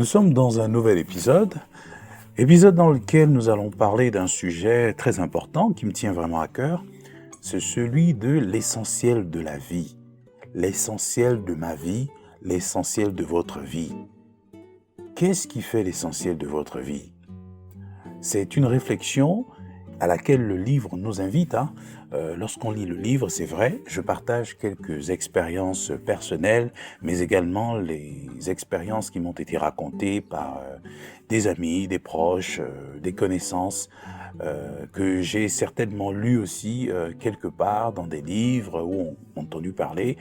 sommes dans un nouvel épisode dans lequel nous allons parler d'un sujet très important qui me tient vraiment à cœur. C'est celui de l'essentiel de la vie, l'essentiel de ma vie, l'essentiel de votre vie. Qu'est-ce qui fait l'essentiel de votre vie? C'est une réflexion à laquelle le livre nous invite. Lorsqu'on lit le livre, c'est vrai, je partage quelques expériences personnelles, mais également les expériences qui m'ont été racontées par des amis, des proches, des connaissances, que j'ai certainement lues aussi quelque part dans des livres ou entendu parler,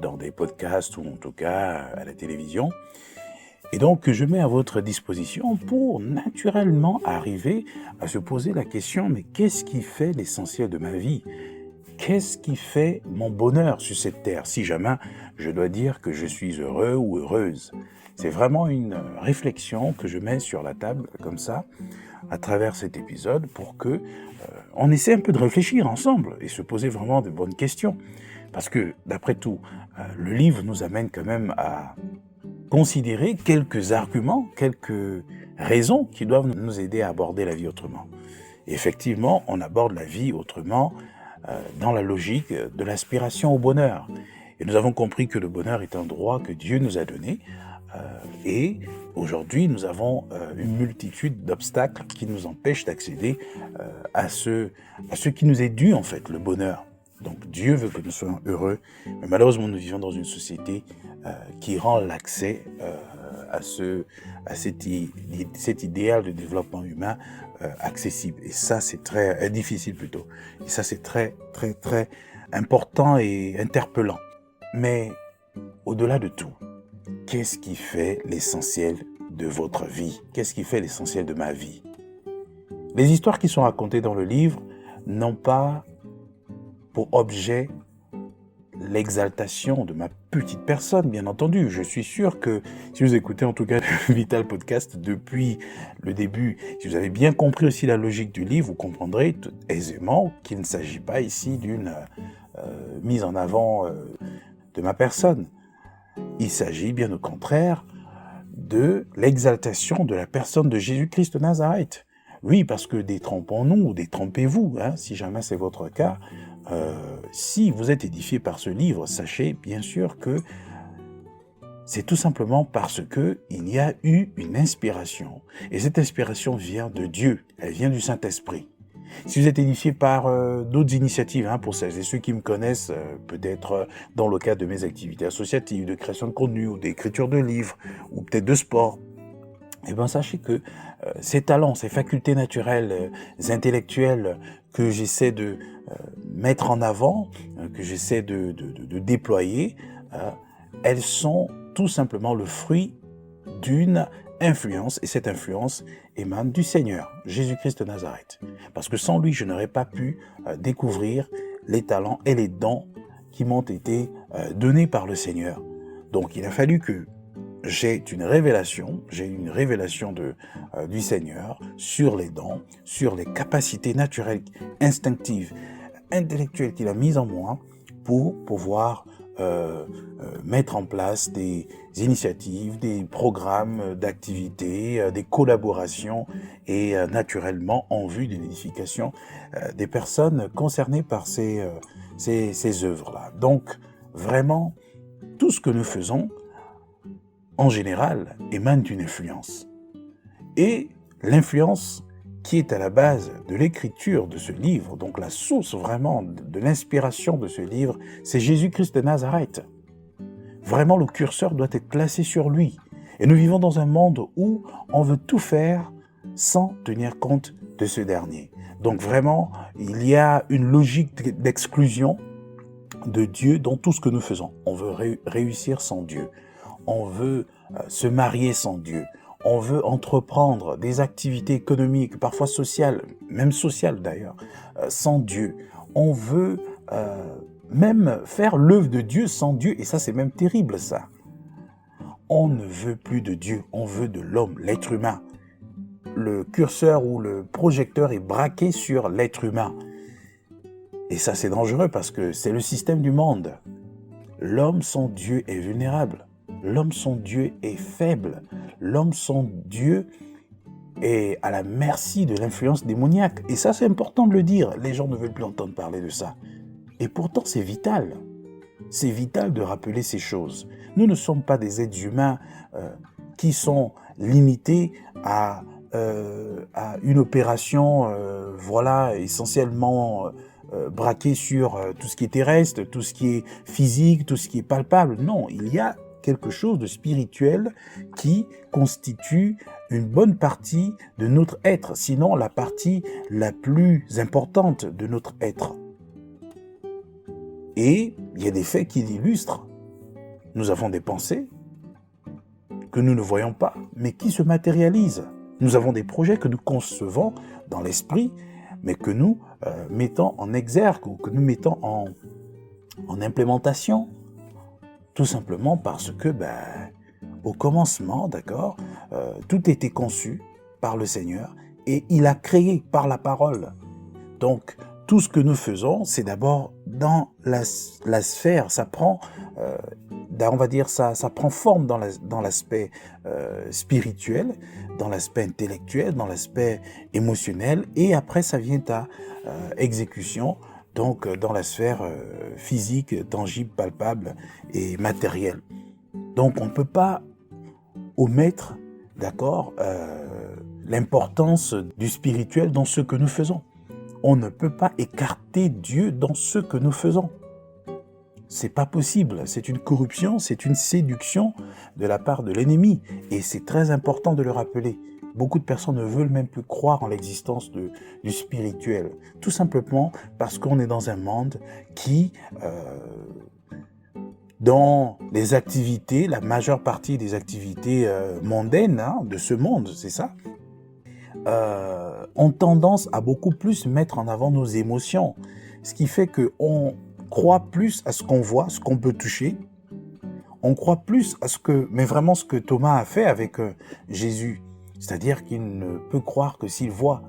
dans des podcasts ou en tout cas à la télévision. Et donc, je mets à votre disposition pour naturellement arriver à se poser la question, mais qu'est-ce qui fait l'essentiel de ma vie? Qu'est-ce qui fait mon bonheur sur cette terre? Si jamais je dois dire que je suis heureux ou heureuse. C'est vraiment une réflexion que je mets sur la table comme ça, à travers cet épisode, pour que on essaie un peu de réfléchir ensemble et se poser vraiment de bonnes questions. Parce que, d'après tout, le livre nous amène quand même à considérer quelques arguments, quelques raisons qui doivent nous aider à aborder la vie autrement. Et effectivement, on aborde la vie autrement dans la logique de l'aspiration au bonheur. Et nous avons compris que le bonheur est un droit que Dieu nous a donné. Et aujourd'hui, nous avons une multitude d'obstacles qui nous empêchent d'accéder à ce qui nous est dû, en fait, le bonheur. Donc Dieu veut que nous soyons heureux, mais malheureusement nous vivons dans une société qui rend l'accès à cet idéal de développement humain accessible. Et ça c'est très difficile plutôt. Et ça c'est très très très important et interpellant. Mais au-delà de tout, qu'est-ce qui fait l'essentiel de votre vie? Qu'est-ce qui fait l'essentiel de ma vie? Les histoires qui sont racontées dans le livre n'ont pas pour objet l'exaltation de ma petite personne, bien entendu. Je suis sûr que si vous écoutez en tout cas le Vital Podcast depuis le début, si vous avez bien compris aussi la logique du livre, vous comprendrez aisément qu'il ne s'agit pas ici d'une mise en avant de ma personne. Il s'agit bien au contraire de l'exaltation de la personne de Jésus-Christ de Nazareth. Oui, parce que détrompons-nous ou détrompez-vous, si jamais c'est votre cas. Si vous êtes édifié par ce livre, sachez bien sûr que c'est tout simplement parce que il y a eu une inspiration. Et cette inspiration vient de Dieu, elle vient du Saint-Esprit. Si vous êtes édifié par d'autres initiatives, pour celles et ceux qui me connaissent, peut-être dans le cadre de mes activités associatives, de création de contenu, ou d'écriture de livres, ou peut-être de sport, eh bien, sachez que ces talents, ces facultés naturelles, intellectuelles que j'essaie de mettre en avant, que j'essaie de déployer, elles sont tout simplement le fruit d'une influence, et cette influence émane du Seigneur, Jésus-Christ de Nazareth. Parce que sans lui, je n'aurais pas pu découvrir les talents et les dons qui m'ont été donnés par le Seigneur. Donc, il a fallu que j'ai une révélation du Seigneur sur les dons, sur les capacités naturelles, instinctives, intellectuelles qu'il a mises en moi pour pouvoir mettre en place des initiatives, des programmes d'activités, des collaborations et naturellement en vue de l'édification des personnes concernées par ces œuvres-là. Donc, vraiment, tout ce que nous faisons, en général, émane d'une influence. Et l'influence qui est à la base de l'écriture de ce livre, donc la source vraiment de l'inspiration de ce livre, c'est Jésus-Christ de Nazareth. Vraiment, le curseur doit être placé sur lui. Et nous vivons dans un monde où on veut tout faire sans tenir compte de ce dernier. Donc vraiment, il y a une logique d'exclusion de Dieu dans tout ce que nous faisons. On veut réussir sans Dieu. On veut se marier sans Dieu. On veut entreprendre des activités économiques, parfois sociales, même sociales d'ailleurs, sans Dieu. On veut même faire l'œuvre de Dieu sans Dieu, et ça c'est même terrible ça. On ne veut plus de Dieu, on veut de l'homme, l'être humain. Le curseur ou le projecteur est braqué sur l'être humain. Et ça c'est dangereux parce que c'est le système du monde. L'homme sans Dieu est vulnérable. L'homme sans Dieu est faible. L'homme sans Dieu est à la merci de l'influence démoniaque. Et ça, c'est important de le dire. Les gens ne veulent plus entendre parler de ça. Et pourtant, c'est vital. C'est vital de rappeler ces choses. Nous ne sommes pas des êtres humains qui sont limités à une opération, essentiellement braquée sur tout ce qui est terrestre, tout ce qui est physique, tout ce qui est palpable. Non, il y a quelque chose de spirituel qui constitue une bonne partie de notre être, sinon la partie la plus importante de notre être. Et il y a des faits qui l'illustrent. Nous avons des pensées que nous ne voyons pas, mais qui se matérialisent. Nous avons des projets que nous concevons dans l'esprit, mais que nous mettons en exergue ou que nous mettons en implémentation. Tout simplement parce que, au commencement, d'accord, tout était conçu par le Seigneur et il a créé par la parole. Donc, tout ce que nous faisons, c'est d'abord dans la sphère, ça prend, ça prend forme dans l'aspect spirituel, dans l'aspect intellectuel, dans l'aspect émotionnel, et après ça vient à exécution, donc dans la sphère physique, tangible, palpable et matérielle. Donc on ne peut pas omettre, d'accord, l'importance du spirituel dans ce que nous faisons. On ne peut pas écarter Dieu dans ce que nous faisons. C'est pas possible. C'est une corruption, c'est une séduction de la part de l'ennemi. Et c'est très important de le rappeler. Beaucoup de personnes ne veulent même plus croire en l'existence du spirituel. Tout simplement parce qu'on est dans un monde qui, dans les activités, la majeure partie des activités mondaines de ce monde, c'est ça, ont tendance à beaucoup plus mettre en avant nos émotions. Ce qui fait qu'on croit plus à ce qu'on voit, ce qu'on peut toucher. On croit plus à ce que Thomas a fait avec Jésus. C'est-à-dire qu'il ne peut croire que s'il voit.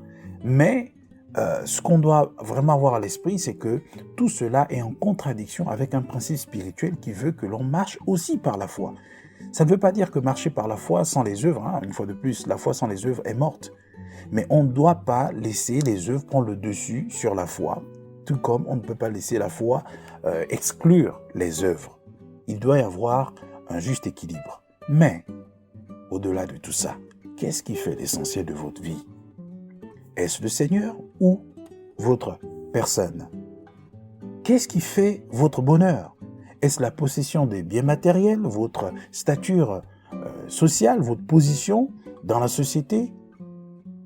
Mais ce qu'on doit vraiment avoir à l'esprit, c'est que tout cela est en contradiction avec un principe spirituel qui veut que l'on marche aussi par la foi. Ça ne veut pas dire que marcher par la foi sans les œuvres, une fois de plus, la foi sans les œuvres est morte. Mais on ne doit pas laisser les œuvres prendre le dessus sur la foi, tout comme on ne peut pas laisser la foi exclure les œuvres. Il doit y avoir un juste équilibre. Mais, au-delà de tout ça, qu'est-ce qui fait l'essentiel de votre vie? Est-ce le Seigneur ou votre personne? Qu'est-ce qui fait votre bonheur? Est-ce la possession des biens matériels, votre stature sociale, votre position dans la société,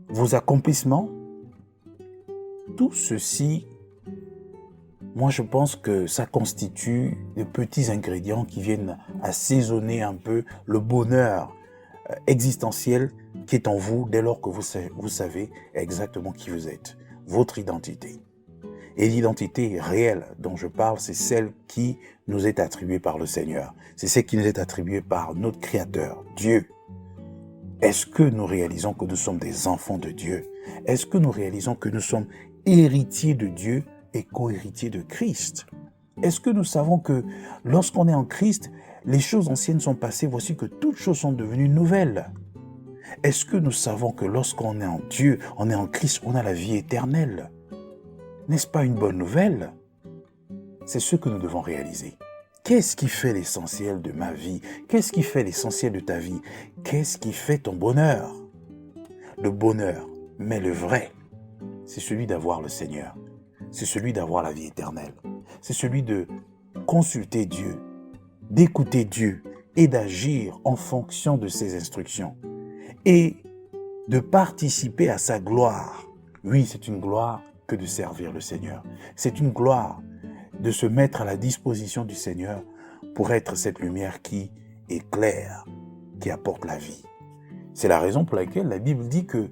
vos accomplissements? Tout ceci, moi je pense que ça constitue de petits ingrédients qui viennent assaisonner un peu le bonheur existentiel qui est en vous dès lors que vous savez exactement qui vous êtes, votre identité. Et l'identité réelle dont je parle, c'est celle qui nous est attribuée par le Seigneur. C'est celle qui nous est attribuée par notre Créateur, Dieu. Est-ce que nous réalisons que nous sommes des enfants de Dieu? Est-ce que nous réalisons que nous sommes héritiers de Dieu et co-héritiers de Christ? Est-ce que nous savons que lorsqu'on est en Christ, les choses anciennes sont passées, voici que toutes choses sont devenues nouvelles? Est-ce que nous savons que lorsqu'on est en Dieu, on est en Christ, on a la vie éternelle? N'est-ce pas une bonne nouvelle? C'est ce que nous devons réaliser. Qu'est-ce qui fait l'essentiel de ma vie? Qu'est-ce qui fait l'essentiel de ta vie? Qu'est-ce qui fait ton bonheur? Le bonheur, mais le vrai, c'est celui d'avoir le Seigneur. C'est celui d'avoir la vie éternelle. C'est celui de consulter Dieu, d'écouter Dieu et d'agir en fonction de ses instructions. Et de participer à sa gloire. Oui, c'est une gloire que de servir le Seigneur. C'est une gloire de se mettre à la disposition du Seigneur pour être cette lumière qui éclaire, qui apporte la vie. C'est la raison pour laquelle la Bible dit que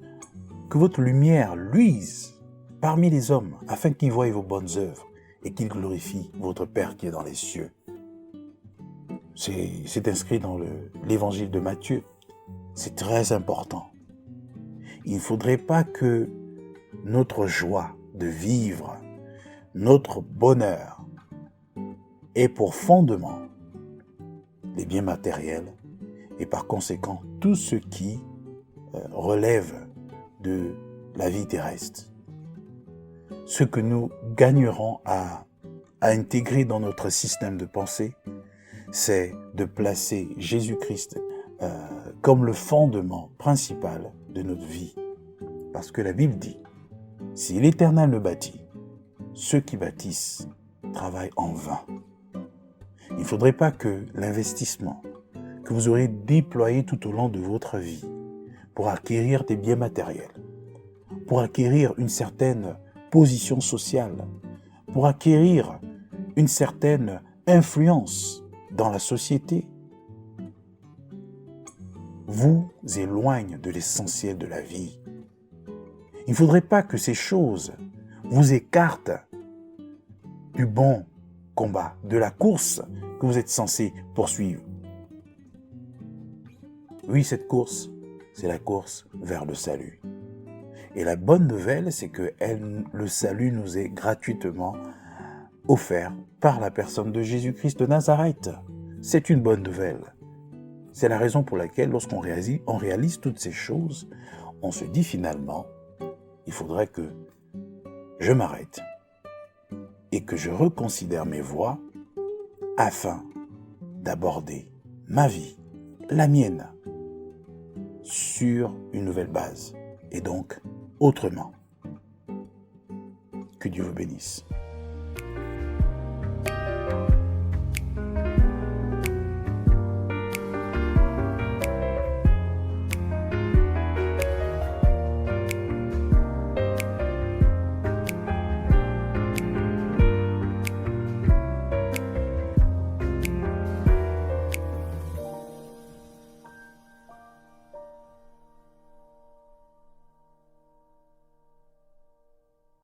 votre lumière luise parmi les hommes afin qu'ils voient vos bonnes œuvres et qu'ils glorifient votre Père qui est dans les cieux. C'est inscrit dans l'évangile de Matthieu. C'est très important. Il ne faudrait pas que notre joie de vivre, notre bonheur ait pour fondement les biens matériels et par conséquent tout ce qui relève de la vie terrestre. Ce que nous gagnerons à intégrer dans notre système de pensée, c'est de placer Jésus-Christ comme le fondement principal de notre vie. Parce que la Bible dit, si l'Éternel le bâtit, ceux qui bâtissent travaillent en vain. Il ne faudrait pas que l'investissement que vous aurez déployé tout au long de votre vie pour acquérir des biens matériels, pour acquérir une certaine position sociale, pour acquérir une certaine influence dans la société, vous éloigne de l'essentiel de la vie. Il ne faudrait pas que ces choses vous écartent du bon combat, de la course que vous êtes censé poursuivre. Oui, cette course, c'est la course vers le salut. Et la bonne nouvelle, c'est que le salut nous est gratuitement offert par la personne de Jésus-Christ de Nazareth. C'est une bonne nouvelle. C'est la raison pour laquelle, lorsqu'on réalise toutes ces choses, on se dit finalement, il faudrait que je m'arrête et que je reconsidère mes voies afin d'aborder ma vie, la mienne, sur une nouvelle base et donc autrement. Que Dieu vous bénisse.